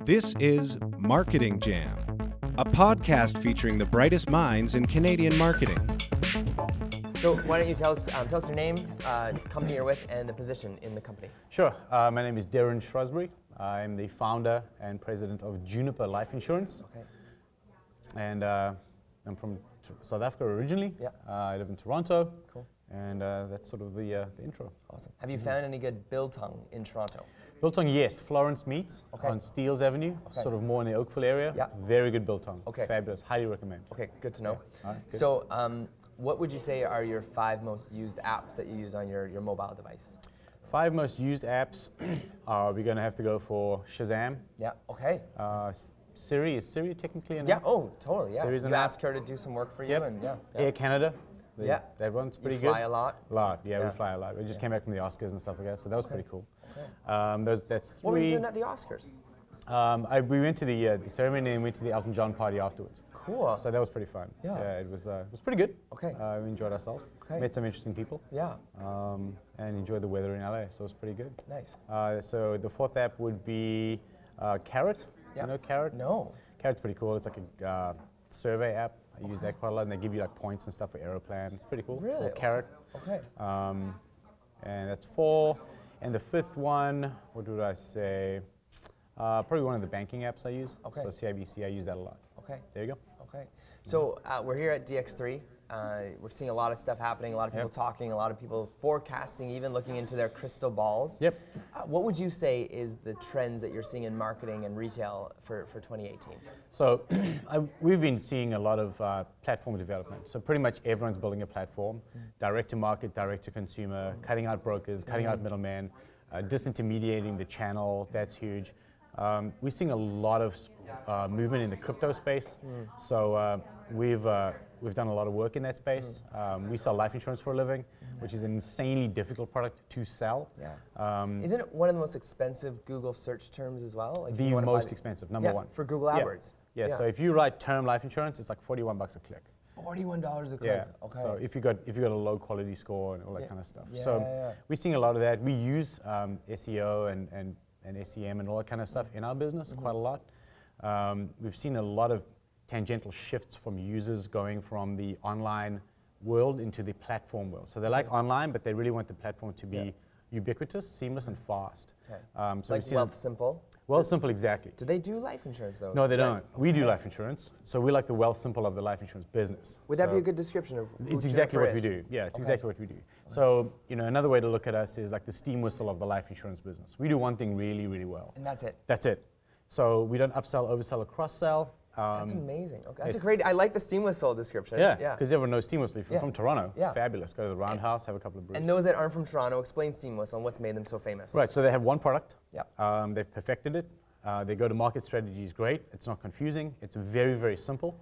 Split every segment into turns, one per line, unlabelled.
This is Marketing Jam, a podcast featuring the brightest minds in Canadian marketing.
So why don't you tell us your name, company you're with, and the position in the company.
Sure. My name is Derryn Shrosbree. I'm the founder and president of Juniper Life Insurance.
Okay.
And I'm from South Africa originally.
Yeah.
I live in Toronto.
Cool.
And that's sort of the intro.
Awesome. Have you found any good biltong in Toronto?
Biltong, yes. Florence Meats
Okay.
on Steeles Avenue,
Okay.
sort of more in the Oakville area.
Yeah.
Very good biltong.
Okay.
Fabulous. Highly recommend.
Okay, good to know.
All right, good.
So what would you say are your 5 most used apps that you use on your mobile device?
5 most used apps. We're going to have to go for Shazam.
Yeah, okay.
Siri. Is Siri technically an
Yeah,
app?
oh, totally, yeah.
Siri's an
You
app.
ask her to do some work for you
Yep.
and yeah.
Air Canada.
Yeah.
That one's pretty
You
good.
fly a lot?
Yeah, we fly a lot. We just came back from the Oscars and stuff like that, so that was pretty cool.
Okay.
That's 3.
What were you doing at the Oscars?
We went to the ceremony and went to the Elton John party afterwards.
Cool.
So that was pretty fun.
Yeah.
It was pretty good.
Okay.
We enjoyed ourselves.
Okay.
Met some interesting people.
Yeah.
And enjoyed the weather in LA, so it was pretty good.
Nice.
So the 4th app would be Carrot.
Yeah.
You know Carrot?
No.
Carrot's pretty cool. It's like a survey app. I use that quite a lot, and they give you like points and stuff for Aeroplan. It's pretty cool.
Really?
Called Carrot.
Okay.
And that's 4. And the 5th one, what would I say? Probably one of the banking apps I use.
Okay.
So CIBC, I use that a lot.
Okay.
There you go.
Okay. So we're here at DX3. We're seeing a lot of stuff happening, a lot of people talking, a lot of people forecasting, even looking into their crystal balls.
Yep.
What would you say is the trends that you're seeing in marketing and retail for 2018?
So we've been seeing a lot of platform development. So pretty much everyone's building a platform, direct to market, direct to consumer, cutting out brokers, cutting out middlemen, disintermediating the channel. That's huge. We're seeing a lot of movement in the crypto space. So we've done a lot of work in that space. We sell life insurance for a living, which is an insanely difficult product to sell.
Yeah. Isn't it one of the most expensive Google search terms as well? Like
The most expensive, number one.
For Google AdWords.
Yeah. So if you write term life insurance, it's like $41 a click.
$41 a click.
Yeah.
Okay.
So if you got a low quality score and all that kind of stuff.
Yeah,
So
yeah.
we're seeing a lot of that. We use SEO and SEM and all that kind of stuff in our business quite a lot. We've seen a lot of tangential shifts from users going from the online world into the platform world. So they like online, but they really want the platform to be ubiquitous, seamless, and fast.
Okay.
So
Like
we've seen
Wealthsimple.
Wealthsimple, exactly.
Do they do life insurance though?
No, they don't.
Right.
We do life insurance. So we're like the Wealthsimple of the life insurance business.
Would that
So
be a good description of who
It's exactly
Juniper
what we
is?
do. Yeah, it's exactly what we do. So, another way to look at us is like the steam whistle of the life insurance business. We do one thing really, really well.
And that's it.
That's it. So we don't upsell, oversell, or cross-sell.
That's amazing. Okay. That's a
it's-
great. I like the steam whistle description.
Yeah,
Yeah.
because everyone knows steam whistle. If you're
Yeah.
from Toronto,
Yeah.
fabulous. Go to the Roundhouse, have a couple of brews.
And those that aren't from Toronto, explain steam whistle and what's made them so famous.
Right, so they have one product.
Yeah.
They've perfected it. Their go-to-market strategy is great. It's not confusing. It's very, very simple.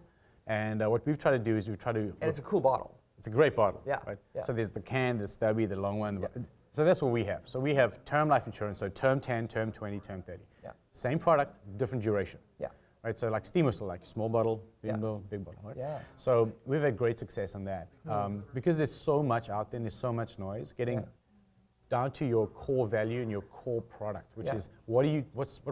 And what we've tried to do is
And it's a cool bottle.
It's a great bottle.
Yeah,
Right?
yeah.
So there's the can, the stubby, the long one. So that's what we have. So we have term life insurance, so term 10, term 20, term 30.
Yeah.
Same product, different duration.
Yeah.
Right, so like steam whistle, like small bottle,
Yeah.
big bottle, right?
Yeah.
So we've had great success on that. Because there's so much out there and there's so much noise, getting down to your core value and your core product, which
Yeah.
is what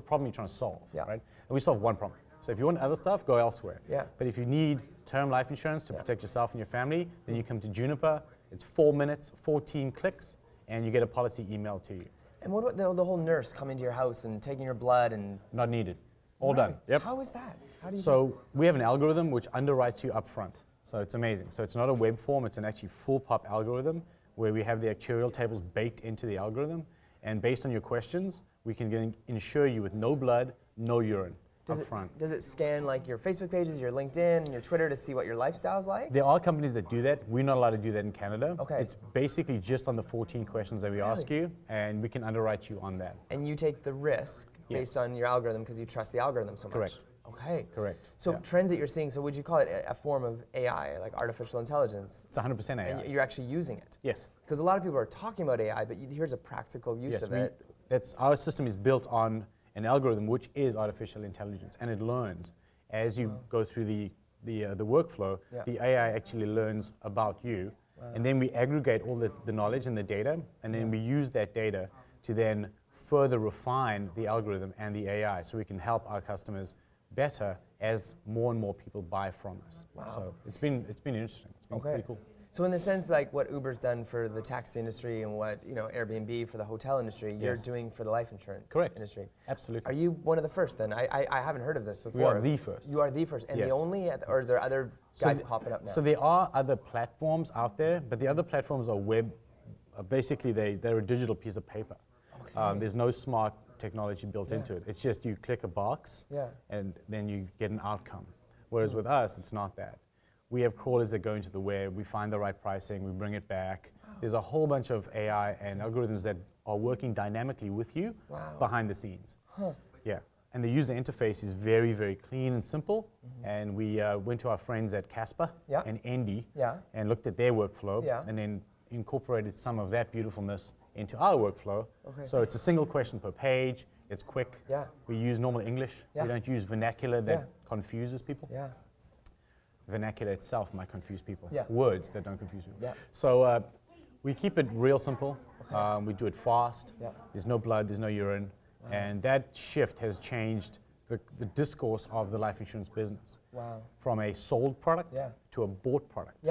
problem are you trying to solve,
Yeah.
right? And we solve one problem. So if you want other stuff, go elsewhere.
Yeah.
But if you need term life insurance to protect yourself and your family, then you come to Juniper. It's 4 minutes, 14 clicks, and you get a policy emailed to you.
And what about the whole nurse coming to your house and taking your blood and?
Not needed. All
Right.
done. Yep.
How is that? How do you?
So we have an algorithm which underwrites you up front. So it's amazing. So it's not a web form, it's an actually full pop algorithm where we have the actuarial tables baked into the algorithm. And based on your questions, we can insure you with no blood, no urine up front.
Does it scan like your Facebook pages, your LinkedIn, and your Twitter to see what your lifestyle's like?
There are companies that do that. We're not allowed to do that in Canada.
Okay.
It's basically just on the 14 questions that we ask you, and we can underwrite you on that.
And you take the risk
Yes.
based on your algorithm because you trust the algorithm so much.
Correct.
Okay.
Correct.
So
Yeah.
trends that you're seeing, so would you call it a form of AI, like artificial intelligence?
It's 100% AI.
And you're actually using it?
Yes.
Because a lot of people are talking about AI, but here's a practical use
Yes,
of it.
our system is built on an algorithm which is artificial intelligence, and it learns as you go through the workflow.
Yeah.
The AI actually learns about you, and then we aggregate all the knowledge and the data, and then we use that data to then further refine the algorithm and the AI so we can help our customers better as more and more people buy from us.
Wow.
So it's been interesting. It's been pretty cool.
So in the sense like what Uber's done for the taxi industry and what Airbnb for the hotel industry, you're doing for the life insurance industry.
Absolutely.
Are you one of the first then? I haven't heard of this before.
We are the first.
You are the first, and the only, or is there other guys popping up now?
So there are other platforms out there, but the other platforms are web. Basically, they're a digital piece of paper. Okay. There's no smart technology built into it. It's just you click a box, and then you get an outcome. Whereas with us, it's not that. We have crawlers that go into the web, we find the right pricing, we bring it back. There's a whole bunch of AI and algorithms that are working dynamically with you behind the scenes. Yeah, and the user interface is very, very clean and simple. And we went to our friends at Casper and Endy and looked at their workflow and then incorporated some of that beautifulness into our workflow. So it's a single question per page, it's quick. We use normal English, we don't use vernacular that confuses people. Vernacular itself might confuse people. Words that don't confuse people. So we keep it real simple. We do it fast. There's no blood, there's no urine. And that shift has changed the discourse of the life insurance business. From a sold product to a bought product.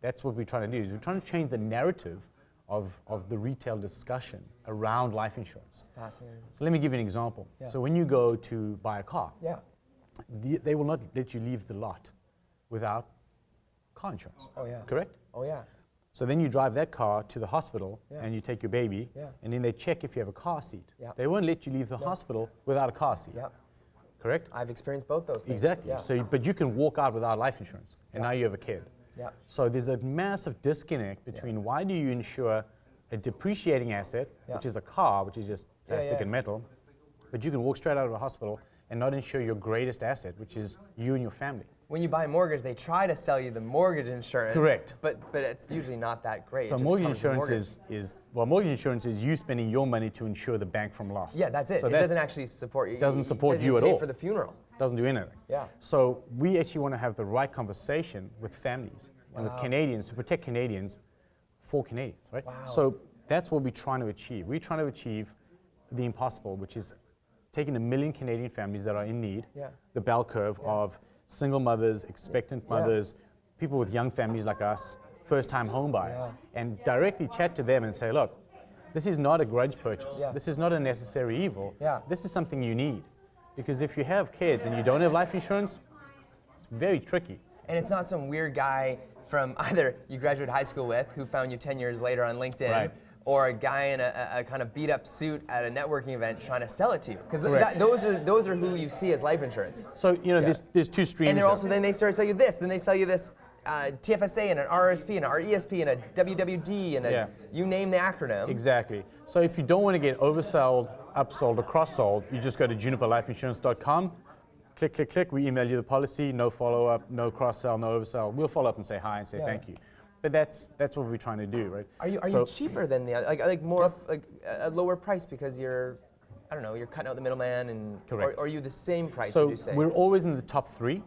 That's what we're trying to do. We're trying to change the narrative of the retail discussion around life insurance.
Fascinating.
So let me give you an example. So when you go to buy a car, they will not let you leave the lot without car insurance. Correct? So then you drive that car to the hospital and you take your baby and then they check if you have a car seat. They won't let you leave the hospital without a car seat. Correct?
I've experienced both those things.
Exactly. So, but you can walk out without life insurance and now you have a kid. So there's a massive disconnect between why do you insure a depreciating asset, which is a car, which is just plastic and metal, but you can walk straight out of a hospital and not insure your greatest asset, which is you and your family.
When you buy a mortgage, they try to sell you the mortgage insurance.
Correct.
But it's usually not that great.
So mortgage insurance is you spending your money to insure the bank from loss.
Yeah, that's it.
So
it doesn't actually support you.
Doesn't support you at
pay
all.
For the funeral.
Doesn't do anything. So we actually want to have the right conversation with families and with Canadians to protect Canadians for Canadians, right? So that's what we're trying to achieve. We're trying to achieve the impossible, which is taking 1 million Canadian families that are in need, the bell curve of single mothers, expectant mothers, people with young families like us, first-time home buyers, and directly chat to them and say, look, this is not a grudge purchase. This is not a necessary evil. This is something you need. Because if you have kids and you don't have life insurance, it's very tricky.
And it's not some weird guy from either you graduated high school with who found you 10 years later on LinkedIn, or a guy in a kind of beat up suit at a networking event trying to sell it to you. Because those are who you see as life insurance.
So, there's two streams.
And they're also, then they start to sell you this, then they sell you this TFSA and an RRSP and an RESP and a WWD and you name the acronym.
Exactly. So if you don't want to get oversold, upsold, or cross-sold, you just go to juniperlifeinsurance.com, click, click, click, we email you the policy, no follow-up, no cross-sell, no oversell. We'll follow up and say hi and say thank you. But that's what we're trying to do, right?
Are you cheaper than the other, like more like a lower price because you're, I don't know, you're cutting out the middleman and
correct.
Or are you the same price?
So
would you say?
we're always in the top 3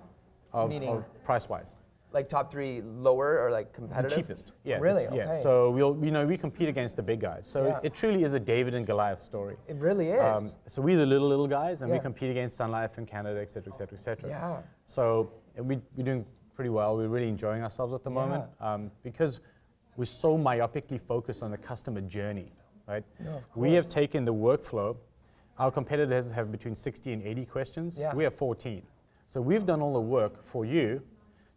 of price-wise.
Like top 3 lower or like competitive?
The cheapest. Yeah.
Really?
Yeah.
Okay.
So we compete against the big guys. So it truly is a David and Goliath story.
It really is.
So we're the little guys, and we compete against Sun Life in Canada, et cetera, et cetera, et cetera.
Yeah.
So we're doing pretty well. We're really enjoying ourselves at the moment because we're so myopically focused on the customer journey, right?
No, of
we have taken the workflow. Our competitors have between 60 and 80 questions. We have 14. So we've done all the work for you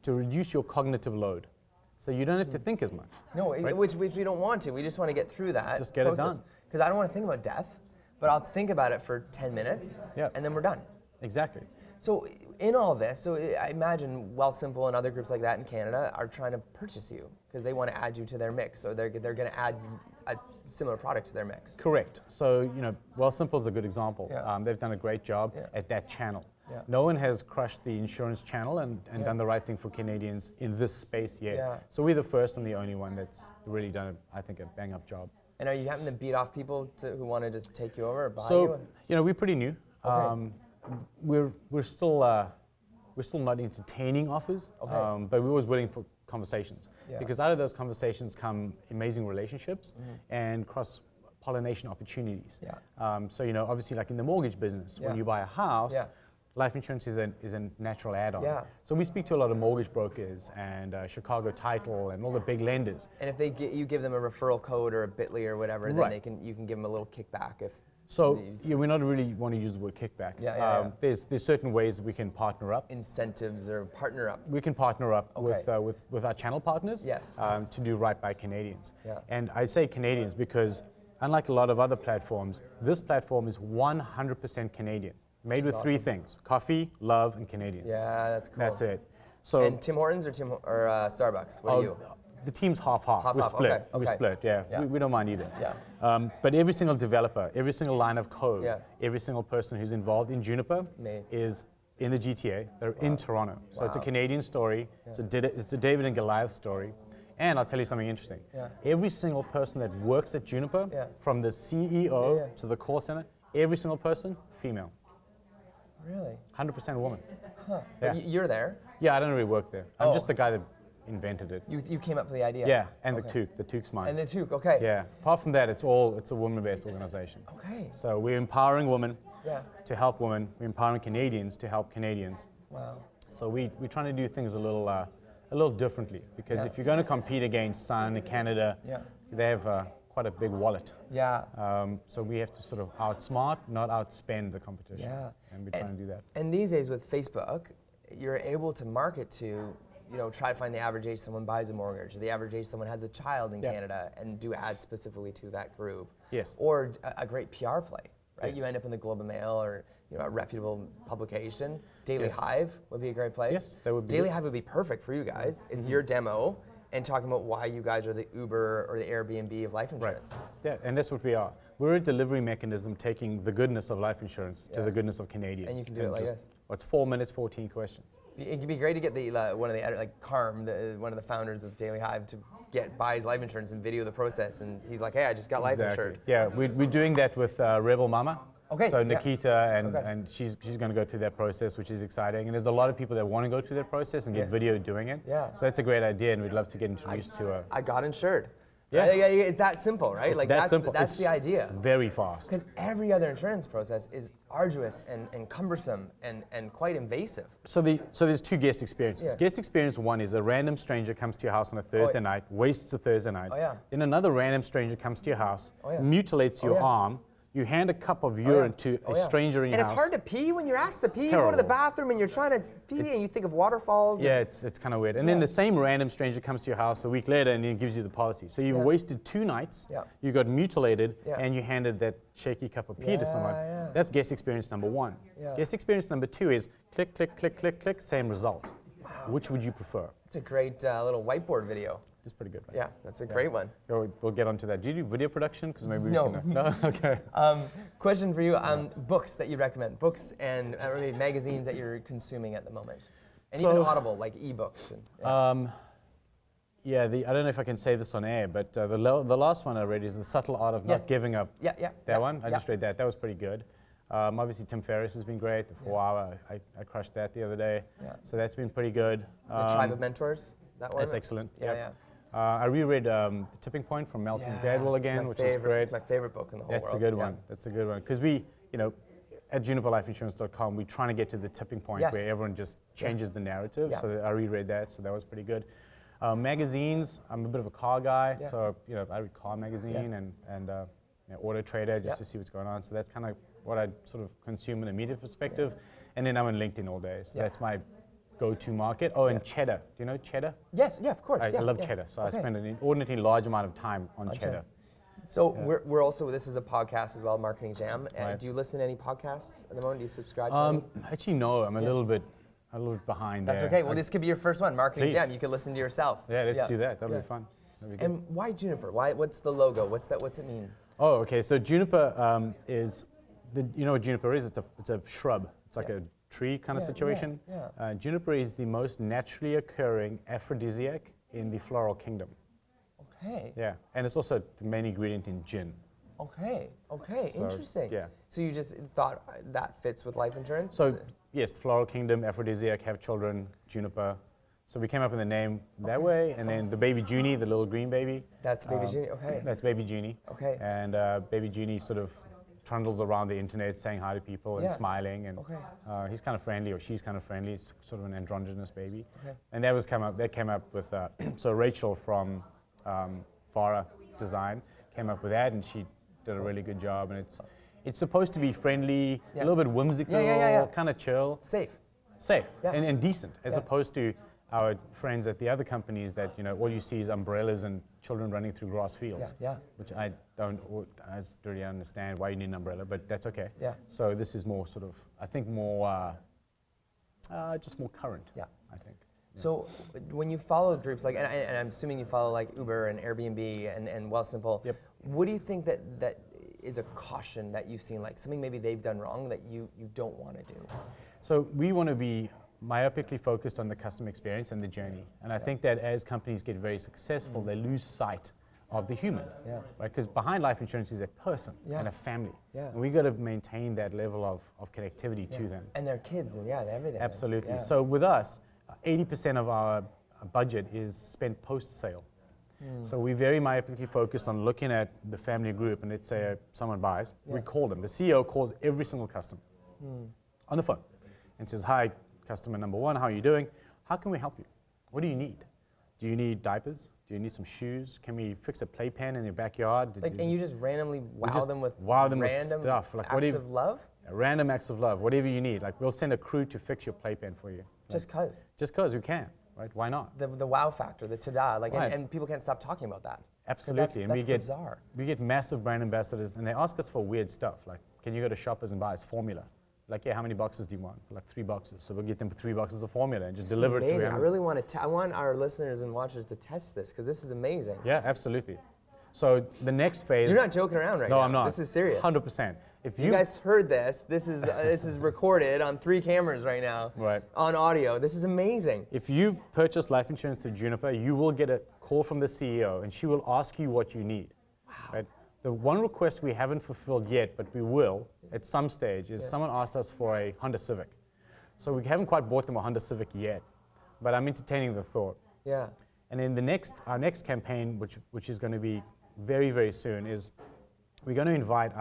to reduce your cognitive load. So you don't have to think as much.
No,
right?
which we don't want to. We just want to get through that
Just get
process.
it done.
Because I don't want to think about death, but I'll think about it for 10 minutes, and then we're done.
Exactly.
So in all this, I imagine Wealthsimple and other groups like that in Canada are trying to purchase you because they want to add you to their mix. So they're going to add a similar product to their mix.
Correct. So Wealthsimple is a good example. They've done a great job at that channel. No one has crushed the insurance channel and done the right thing for Canadians in this space yet. So we're the first and the only one that's really done, I think, a bang-up job.
And are you having to beat off people who want to just take you over or buy
you?
So,
we're pretty new.
Okay.
We're still not entertaining offers, but we're always waiting for conversations because out of those conversations come amazing relationships and pollination opportunities.
Yeah.
So obviously, like in the mortgage business, when
Yeah.
you buy a house,
Yeah.
life insurance is a natural add-on.
Yeah.
So we speak to a lot of mortgage brokers and Chicago Title and all the big lenders.
And if you give them a referral code or a Bitly or whatever, then
Right.
you can give them a little kickback if.
So
they use
we're not really want to use the word kickback.
Yeah.
There's certain ways we can partner up.
incentives or partner up.
We can partner up
Okay.
with our channel partners
Yes.
to do right by Canadians.
Yeah.
And I say Canadians because unlike a lot of other platforms, this platform is 100% Canadian, made with three things: coffee, love, and Canadians.
Yeah, that's cool.
That's it. So
And Tim Hortons or Starbucks? What are you?
the team's half-half.
Half-half,
We're split.
okay,
We're
okay.
split, yeah.
Yeah.
We don't mind either.
Yeah.
But every single developer, every single line of code,
Yeah.
every single person who's involved in Juniper
Me.
is in the GTA. They're in Toronto. So it's a
Wow.
Canadian story. It's a David and Goliath story. And I'll tell you something interesting.
Yeah.
Every single person that works at Juniper,
Yeah.
from the CEO
Yeah.
to the call center, every single person, female.
Really?
100% woman.
Huh.
Yeah.
You're there.
Yeah, I don't really work there. I'm
Oh.
just the guy that invented it.
You came up with the idea.
Yeah, and
Okay.
the toque's mine.
And the Toque. Okay.
Yeah. Apart from that, it's a women-based organization.
Okay.
So we're empowering women
Yeah.
to help women. We're empowering Canadians to help Canadians.
Wow.
So we're trying to do things a little differently, because
Yeah.
if you're going to compete against Sun and Canada,
Yeah.
they have quite a big wallet.
Yeah.
So we have to sort of outsmart, not outspend the competition.
Yeah.
And we're trying to do that.
And these days with Facebook, you're able to market to, try to find the average age someone buys a mortgage, or the average age someone has a child in
Yeah.
Canada, and do ads specifically to that group.
Yes.
Or a great PR play, right?
Yes.
You end up in the Globe and Mail or a reputable publication. Daily
Yes.
Hive would be a great place.
Yes, that would be
Daily
good.
Hive would be perfect for you guys.
Mm-hmm.
It's your demo and talking about why you guys are the Uber or the Airbnb of life insurance.
Yeah, and that's what we are. We're a delivery mechanism taking the goodness of life insurance to
Yeah.
the goodness of Canadians.
And you can do it like this.
It's 4 minutes, 14 questions.
It could be great to get one of the Carm, one of the founders of Daily Hive, to buy his life insurance and video the process, and he's like, "Hey, I just got life insured."
Yeah, we're doing that with Rebel Mama.
Okay,
So
yeah.
Nikita and,
Okay.
and she's going to go through that process, which is exciting. And there's a lot of people that want to go through that process and get
Yeah.
video doing it.
Yeah.
So that's a great idea, and we'd love to get introduced to
I got insured.
Yeah.
It's that simple, right?
It's
like
that
that's
simple.
that's
It's
the idea.
very fast.
Because every other insurance process is arduous and cumbersome and quite invasive.
So there's two guest experiences.
Yeah.
Guest experience one is a random stranger comes to your house on a Thursday night, wastes a Thursday night.
Oh, yeah.
Then another random stranger comes to your house,
Oh, yeah.
mutilates your
yeah.
arm. You hand a cup of urine to a stranger in your house.
And it's hard to pee when you're asked to pee. You go to
terrible.
the bathroom and you're trying to pee and you think of waterfalls.
Yeah, it's kind of weird. And then the same random stranger comes to your house a week later and then gives you the policy. So you've
Yeah.
wasted 2 nights,
Yeah.
you got mutilated,
Yeah.
and you handed that shaky cup of pee to someone.
Yeah.
That's guest experience number 1.
Yeah.
Guest experience number 2 is click, click, click, click, click, same result. Which would you prefer?
It's a great little whiteboard video.
It's pretty good, right?
Yeah, that's a great one.
We'll get onto that. Do you do video production? Because maybe
No.
we can. No? Okay.
Question for you: books that you recommend, books and maybe magazines that you're consuming at the moment, and even
So-
Audible, like ebooks. And,
I don't know if I can say this on air, but the last one I read is The Subtle Art of
Yes.
Not Giving Up.
yeah.
That one? I just read that. That was pretty good. Obviously, Tim Ferriss has been great. The 4 Hour, I crushed that the other day.
Yeah.
So that's been pretty good.
The Tribe of Mentors. That one.
That's excellent.
Yeah,
Yep. I reread The Tipping Point from Malcolm Gladwell again, which is great.
It's my favorite book in the whole world.
That's a good
Yeah.
one. That's a good one. Because we, at juniperlifeinsurance.com, we're trying to get to the tipping point
Yes.
where everyone just changes the narrative.
Yeah.
So I reread that, so that was pretty good. Magazines, I'm a bit of a car guy,
Yeah.
so I read Car Magazine and Auto Trader just
Yeah.
to see what's going on. So that's kind of what I sort of consume in a media perspective. And then I'm on LinkedIn all day, so
Yeah.
that's my go-to market. Oh, and Cheddar. Do you know Cheddar?
Yes, yeah, of course.
I love
yeah.
Cheddar, so
Okay.
I spend an inordinately large amount of time on Cheddar.
Cheddar. So we're also, this is a podcast as well, Marketing Jam.
Right.
Do you listen to any podcasts at the moment? Do you subscribe to any?
Actually, no, I'm a little bit behind
That's
there.
okay. Well, this could be your first one, Marketing Jam.
Please.
You can listen to yourself.
Yeah, let's do that. That'll
Yeah.
be fun. That'll be good.
And why Juniper? What's the logo? What's it mean?
Oh, okay. So Juniper is, you know what Juniper is? It's a shrub. It's like
Yeah.
a tree kind of
Yeah,
situation.
yeah.
Juniper is the most naturally occurring aphrodisiac in the floral kingdom.
Okay.
Yeah, and it's also the main ingredient in gin.
Okay.
So,
Interesting.
yeah.
So you just thought that fits with life insurance?
So yes, the floral kingdom, aphrodisiac, have children, Juniper. So we came up with the name that way, and then the baby Junie, the little green baby.
That's baby Junie, okay.
That's baby Junie.
Okay.
And baby Junie sort of trundles around the internet saying hi to people and smiling, and he's kind of friendly, or she's kind of friendly. It's sort of an androgynous baby. Okay. And that came up with, so Rachel from Farah Design came up with that, and she did a really good job. And it's supposed to be friendly, a little bit whimsical, kind of chill. Safe and decent, as opposed to our friends at the other companies that, all you see is umbrellas and children running through grass fields, which I don't really understand why you need an umbrella, but that's okay. Yeah. So this is more sort of, I think more, just more current, I think.
So when you follow groups like, and I'm assuming you follow like Uber and Airbnb and Wealthsimple, what do you think that is a caution that you've seen, like something maybe they've done wrong that you don't want to do?
So we want to be myopically focused on the customer experience and the journey. And I think that as companies get very successful, they lose sight of the human, right? Because behind life insurance is a person and a family. And we got to maintain that level of connectivity to them.
And their kids and everything.
Absolutely. Yeah. So with us, 80% of our budget is spent post-sale. So we're very myopically focused on looking at the family group, and let's say someone buys, we call them. The CEO calls every single customer on the phone and says, "Hi, customer number one, how are you doing? How can we help you? What do you need? Do you need diapers? Do you need some shoes? Can we fix a playpen in your backyard?"
And you just randomly them with
random stuff.
Like acts of love?
Random acts of love, whatever you need. Like we'll send a crew to fix your playpen for you.
Just cause?
Just cause we can, right? Why not?
The wow factor, the ta-da, and people can't stop talking about that.
Absolutely.
That's bizarre.
We get massive brand ambassadors, and they ask us for weird stuff, like, can you go to Shoppers and buy us formula? Like, how many boxes do you want? Like 3 boxes. So we'll get them 3 boxes of formula and just deliver it to them.
I really want to, I want our listeners and watchers to test this, because this is amazing.
Yeah, absolutely. So the next phase.
You're not joking around right now.
No, I'm not.
This is serious.
100%. If
you guys heard this, this is recorded on 3 cameras right now.
Right.
On audio. This is amazing.
If you purchase life insurance through Juniper, you will get a call from the CEO, and she will ask you what you need.
Wow.
Right? The one request we haven't fulfilled yet, but we will at some stage, is someone asked us for a Honda Civic. So we haven't quite bought them a Honda Civic yet, but I'm entertaining the thought.
Yeah.
And then our next campaign, which is going to be very, very soon, is we're going to invite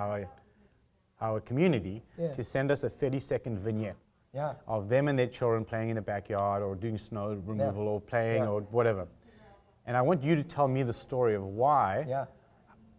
our community to send us a 30-second vignette of them and their children playing in the backyard or doing snow removal or playing or whatever. And I want you to tell me the story of why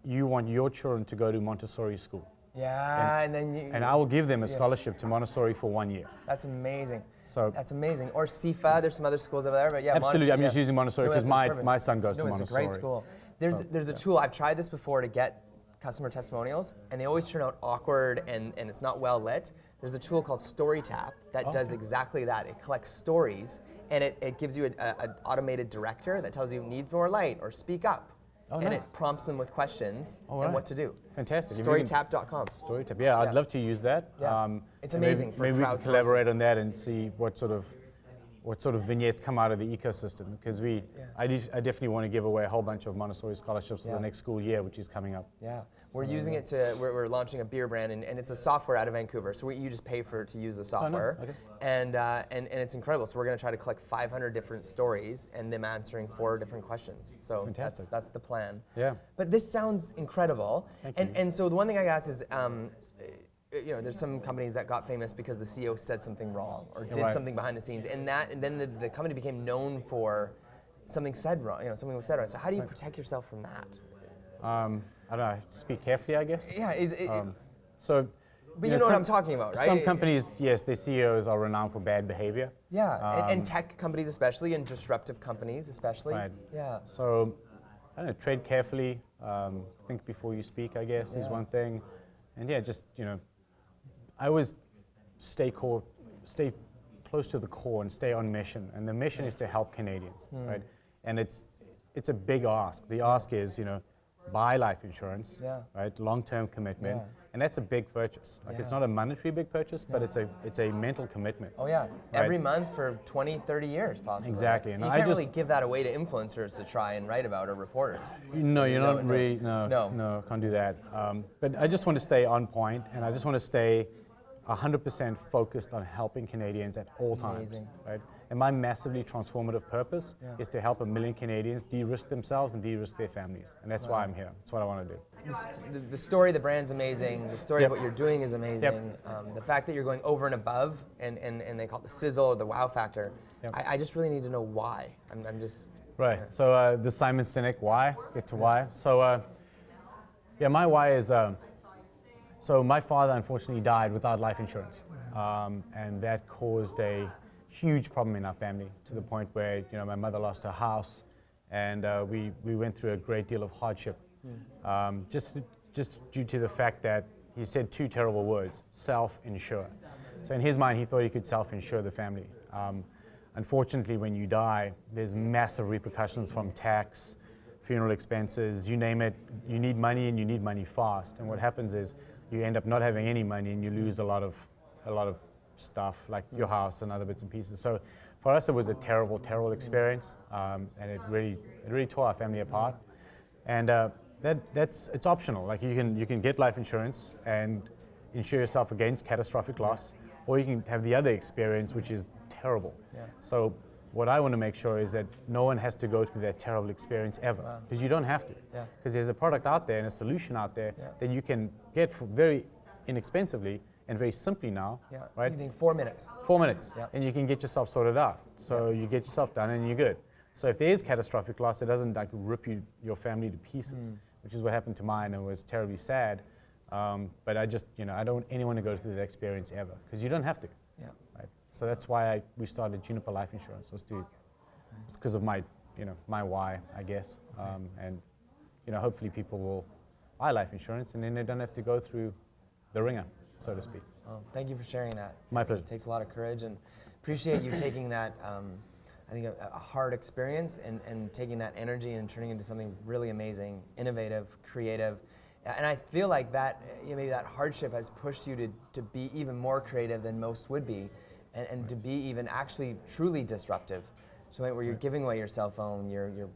you want your children to go to Montessori school.
Yeah, and then you...
And I will give them a scholarship to Montessori for 1 year.
That's amazing.
So
that's amazing. Or CIFA, there's some other schools over there, but
absolutely, I'm just using Montessori because my son goes to Montessori.
It's a great school. There's a tool, I've tried this before to get customer testimonials, and they always turn out awkward and it's not well lit. There's a tool called StoryTap that does exactly that. It collects stories, and it gives you an automated director that tells you need more light or speak up. And it prompts them with questions and what to do.
Fantastic.
Storytap.com.
StoryTap. Yeah, I'd love to use that.
Yeah. It's amazing.
Maybe we can collaborate on that and see what sort of vignettes come out of the ecosystem, because I definitely want to give away a whole bunch of Montessori scholarships for the next school year, which is coming up.
Yeah, we're using it we're launching a beer brand, and it's a software out of Vancouver, so you just pay to use the software.
Oh, nice.
Okay. And it's incredible. So we're going to try to collect 500 different stories and them answering 4 different questions. So that's the plan.
Yeah.
But this sounds incredible.
Thank you.
And so the one thing I ask is, there's some companies that got famous because the CEO said something wrong or did something behind the scenes, and then the company became known for something said wrong. Something was said wrong. So how do you protect yourself from that?
I don't know. Speak carefully, I guess.
Yeah.
But
you know what I'm talking about, right?
Some companies, yes, their CEOs are renowned for bad behavior.
Yeah, and tech companies especially, and disruptive companies especially.
Right.
Yeah.
So, I don't know. Trade carefully. Think before you speak, I guess, is one thing. And I always stay close to the core and stay on mission. And the mission is to help Canadians, right? And it's a big ask. The ask is, buy life insurance, right? Long-term commitment, and that's a big purchase. Like it's not a monetary big purchase, but it's a mental commitment.
Oh yeah,
right?
Every month for 20, 30 years possibly.
Exactly.
And you can't really give that away to influencers to try and write about, or reporters.
No, you're not really. No, can't do that. But I just want to stay on point, and I just want to stay 100% focused on helping Canadians at all times,
amazing.
right? And my massively transformative purpose is to help 1 million Canadians de-risk themselves and de-risk their families. And that's why I'm here. That's what I want to do.
The story of the brand's amazing. The story of what you're doing is amazing. The fact that you're going over and above, and they call it the sizzle or the wow factor. I just really need to know why. I'm just...
Right. So the Simon Sinek why, get to why. So my why is, so my father unfortunately died without life insurance. And that caused a huge problem in our family, to the point where, my mother lost her house, and we went through a great deal of hardship. Just due to the fact that he said 2 terrible words: self-insure. So in his mind, he thought he could self-insure the family. Unfortunately, when you die, there's massive repercussions from tax, funeral expenses, you name it. You need money, and you need money fast. And what happens is you end up not having any money, and you lose a lot of stuff, like your house and other bits and pieces. So for us, it was a terrible, terrible experience, and it really tore our family apart. And it's optional. Like you can get life insurance and insure yourself against catastrophic loss, or you can have the other experience, which is terrible. So what I want to make sure is that no one has to go through that terrible experience ever, because you don't have to. Because there's a product out there and a solution out there that you can get for very inexpensively and very simply now, right?
You think 4 minutes.
4 minutes, and you can get yourself sorted out. So you get yourself done and you're good. So if there is catastrophic loss, it doesn't like rip your family to pieces, which is what happened to mine, and it was terribly sad. But I just, I don't want anyone to go through that experience ever, because you don't have to. Right? So that's why we started Juniper Life Insurance, it's because of my, my why, I guess. And, hopefully people will buy life insurance, and then they don't have to go through the ringer, so to speak.
Oh, thank you for sharing that.
My pleasure.
It takes a lot of courage, and appreciate you taking that, I think a hard experience and taking that energy and turning it into something really amazing, innovative, creative. And I feel like that, maybe that hardship has pushed you to be even more creative than most would be, and to be even actually truly disruptive. So where you're giving away your cell phone, you're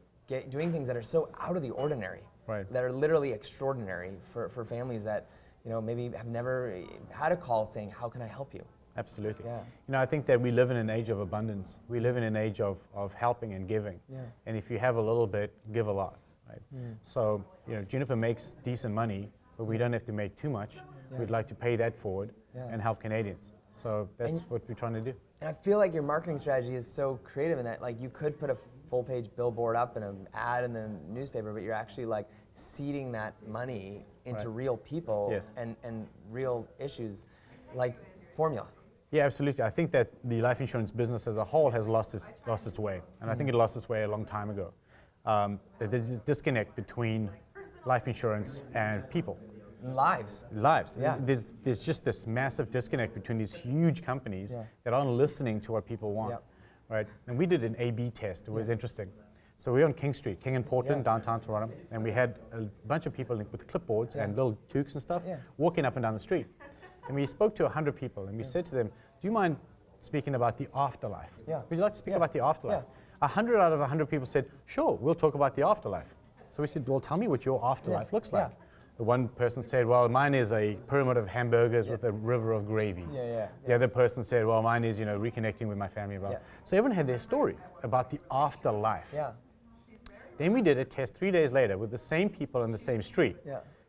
doing things that are so out of the ordinary, that are literally extraordinary for families that, maybe have never had a call saying, how can I help you?
Absolutely. I think that we live in an age of abundance. We live in an age of helping and giving. And if you have a little bit, give a lot. Right? So, Juniper makes decent money, but we don't have to make too much. We'd like to pay that forward and help Canadians. So that's what we're trying to do.
And I feel like your marketing strategy is so creative in that, like, you could put a full-page billboard up and an ad in the newspaper, but you're actually like seeding that money into real people and real issues, like formula.
Yeah, absolutely. I think that the life insurance business as a whole has lost its way, and I think it lost its way a long time ago. There's a disconnect between life insurance and people.
Lives.
There's just this massive disconnect between these huge companies that aren't listening to what people want, right? And we did an A/B test. It was interesting. So we were on King Street, King and Portland, downtown Toronto, and we had a bunch of people with clipboards and little toques and stuff walking up and down the street. And we spoke to 100 people, and we said to them, do you mind speaking about the afterlife? Would you like to speak about the afterlife? 100 out of 100 people said, sure, we'll talk about the afterlife. So we said, well, tell me what your afterlife looks like. The one person said, well, mine is a pyramid of hamburgers with a river of gravy. The other person said, well, mine is, reconnecting with my family. So everyone had their story about the afterlife. Then we did a test 3 days later with the same people on the same street.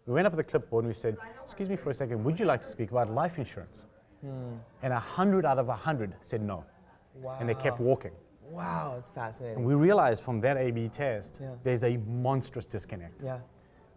We went up with a clipboard and we said, excuse me for a second, would you like to speak about life insurance? And 100 out of 100 said no. And they kept walking.
Wow, that's fascinating.
And we realized from that A/B test, there's a monstrous disconnect.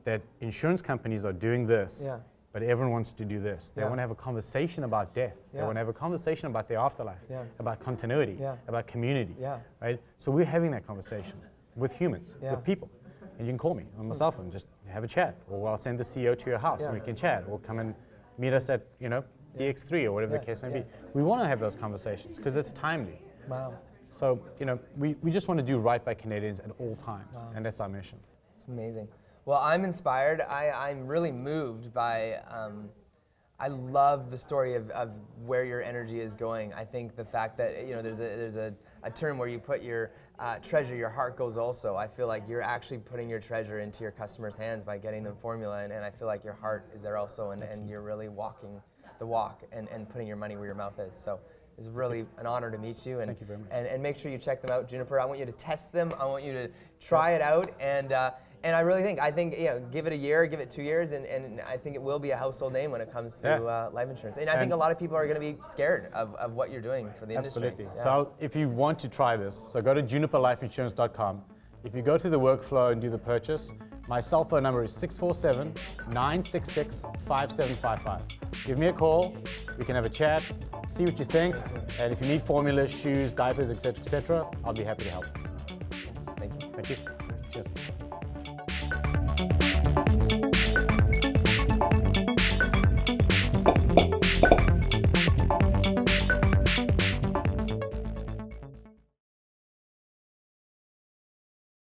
That insurance companies are doing this, but everyone wants to do this. They want to have a conversation about death. They want to have a conversation about their afterlife, about continuity, about community. Right? So we're having that conversation with humans, with people. And you can call me on my cell phone, just have a chat. Or I'll send the CEO to your house and we can chat. Or come and meet us at, DX3 or whatever the case may be. We want to have those conversations because it's timely. So, we just want to do right by Canadians at all times, and that's our mission.
It's amazing. Well, I'm inspired. I'm really moved by, I love the story of where your energy is going. I think the fact that, there's a term where you put your treasure, your heart goes also. I feel like you're actually putting your treasure into your customers' hands by getting them formula, and I feel like your heart is there also, and you're really walking the walk and putting your money where your mouth is. So it's really an honor to meet you. And,
Thank you very much.
And make sure you check them out, Juniper. I want you to test them. I want you to try it out. And I really think, give it a year, give it 2 years, and I think it will be a household name when it comes to life insurance. And I think a lot of people are going to be scared of what you're doing for the industry.
Absolutely.
Yeah.
So if you want to try this, so go to juniperlifeinsurance.com. If you go through the workflow and do the purchase, my cell phone number is 647-966-5755. Give me a call, we can have a chat, see what you think, and if you need formulas, shoes, diapers, etc., I'll be happy to help.
Thank you.
Thank you. Cheers.